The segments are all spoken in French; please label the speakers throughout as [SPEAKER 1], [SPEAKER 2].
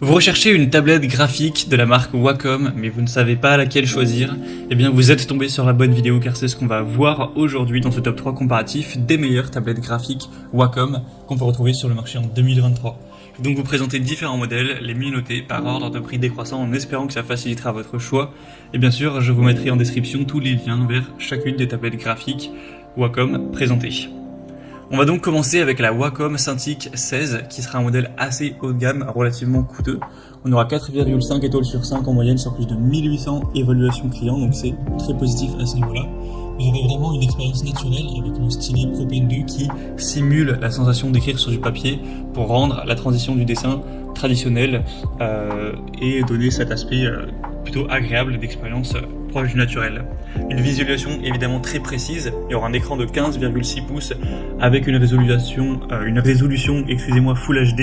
[SPEAKER 1] Vous recherchez une tablette graphique de la marque Wacom, mais vous ne savez pas laquelle choisir? Eh bien, vous êtes tombé sur la bonne vidéo car c'est ce qu'on va voir aujourd'hui dans ce top 3 comparatif des meilleures tablettes graphiques Wacom qu'on peut retrouver sur le marché en 2023. Je vais donc vous présenter différents modèles, les mieux notés par ordre de prix décroissant en espérant que ça facilitera votre choix. Et bien sûr, je vous mettrai en description tous les liens vers chacune des tablettes graphiques Wacom présentées. On va donc commencer avec la Wacom Cintiq 16 qui sera un modèle assez haut de gamme, relativement coûteux. On aura 4,5 étoiles sur 5 en moyenne sur plus de 1800 évaluations clients, donc c'est très positif à ce niveau-là. Vous aurez vraiment une expérience naturelle avec le stylet Pro Pen 2 qui simule la sensation d'écrire sur du papier pour rendre la transition du dessin traditionnel et donner cet aspect plutôt agréable d'expérience proche du naturel. Une visualisation évidemment très précise, il y aura un écran de 15,6 pouces avec une résolution Full HD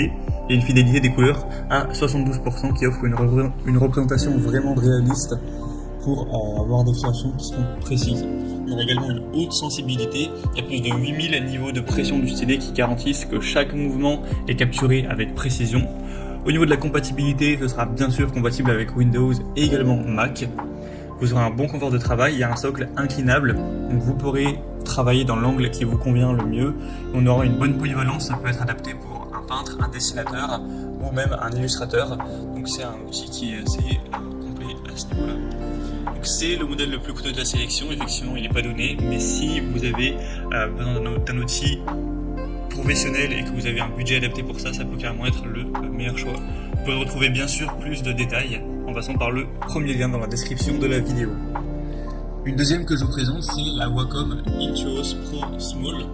[SPEAKER 1] et une fidélité des couleurs à 72% qui offre une représentation vraiment réaliste pour avoir des créations qui seront précises. Il y aura également une haute sensibilité, il y a plus de 8000 niveaux de pression du stylet qui garantissent que chaque mouvement est capturé avec précision. Au niveau de la compatibilité, ce sera bien sûr compatible avec Windows et également Mac. Vous aurez un bon confort de travail, il y a un socle inclinable, donc vous pourrez travailler dans l'angle qui vous convient le mieux. On aura une bonne polyvalence, ça peut être adapté pour un peintre, un dessinateur ou même un illustrateur. Donc c'est un outil qui est assez complet à ce niveau-là. Donc c'est le modèle le plus coûteux de la sélection, effectivement il n'est pas donné, mais si vous avez besoin d'un outil professionnel et que vous avez un budget adapté pour ça, ça peut carrément être le meilleur choix. Vous pouvez retrouver bien sûr plus de détails en passant par le premier lien dans la description de la vidéo. Une deuxième que je vous présente, c'est la Wacom Intuos Pro Small.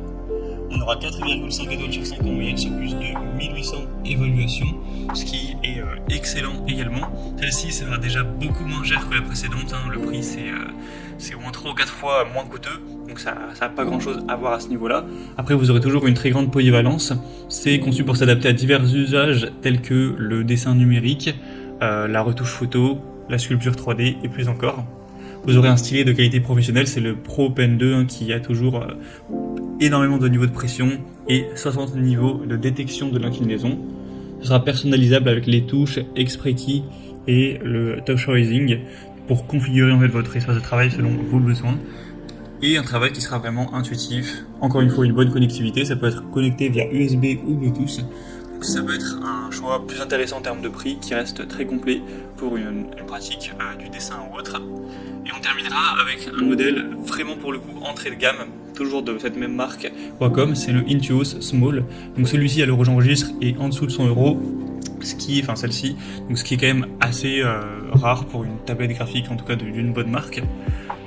[SPEAKER 1] On aura 4,5 étoiles sur 5 en moyenne sur plus de 1800 évaluations, ce qui est excellent également. Celle-ci sera déjà beaucoup moins chère que la précédente, le prix c'est au moins 3 ou 4 fois moins coûteux, donc ça n'a pas grand chose à voir à ce niveau-là. Après vous aurez toujours une très grande polyvalence, c'est conçu pour s'adapter à divers usages tels que le dessin numérique, la retouche photo, la sculpture 3D et plus encore. Vous aurez un stylet de qualité professionnelle, c'est le Pro Pen 2 qui a toujours énormément de niveaux de pression et 60 niveaux de détection de l'inclinaison. Ce sera personnalisable avec les touches Express Key et le Touch Raising pour configurer en fait votre espace de travail selon vos besoins. Et un travail qui sera vraiment intuitif. Encore une fois, une bonne connectivité, ça peut être connecté via USB ou Bluetooth. Donc ça peut être un choix plus intéressant en termes de prix qui reste très complet pour une pratique du dessin ou autre. Et on terminera avec un modèle vraiment pour le coup entrée de gamme, toujours de cette même marque Wacom, c'est le Intuos Small. Donc celui-ci à l'heure où j'enregistre est en dessous de 100 €, ce qui est quand même assez rare pour une tablette graphique, en tout cas d'une bonne marque.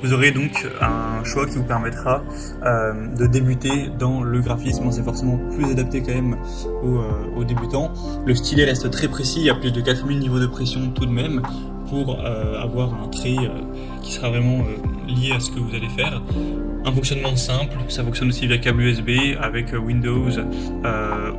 [SPEAKER 1] Vous aurez donc un choix qui vous permettra de débuter dans le graphisme. C'est forcément plus adapté quand même aux débutants. Le stylet reste très précis, il y a plus de 4000 niveaux de pression tout de même pour avoir un trait qui sera vraiment lié à ce que vous allez faire. Un fonctionnement simple, ça fonctionne aussi via câble USB avec Windows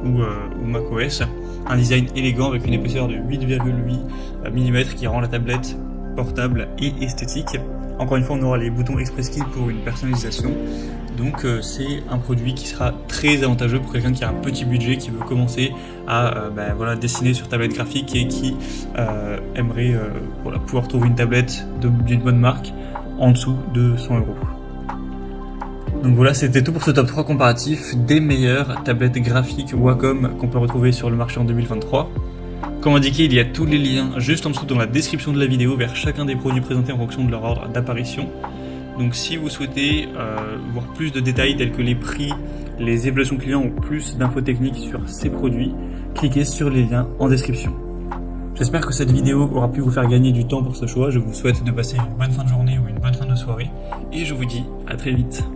[SPEAKER 1] ou macOS. Un design élégant avec une épaisseur de 8,8 mm qui rend la tablette portable et esthétique. Encore une fois, on aura les boutons Express Key pour une personnalisation. Donc c'est un produit qui sera très avantageux pour quelqu'un qui a un petit budget, qui veut commencer à dessiner sur tablette graphique et qui aimerait pouvoir trouver une tablette d'une bonne marque en dessous de 100 €. Donc voilà, c'était tout pour ce top 3 comparatif des meilleures tablettes graphiques Wacom qu'on peut retrouver sur le marché en 2023. Comme indiqué, il y a tous les liens juste en dessous dans la description de la vidéo vers chacun des produits présentés en fonction de leur ordre d'apparition. Donc si vous souhaitez voir plus de détails tels que les prix, les évaluations clients ou plus d'infos techniques sur ces produits, cliquez sur les liens en description. J'espère que cette vidéo aura pu vous faire gagner du temps pour ce choix. Je vous souhaite de passer une bonne fin de journée ou une bonne fin de soirée et je vous dis à très vite.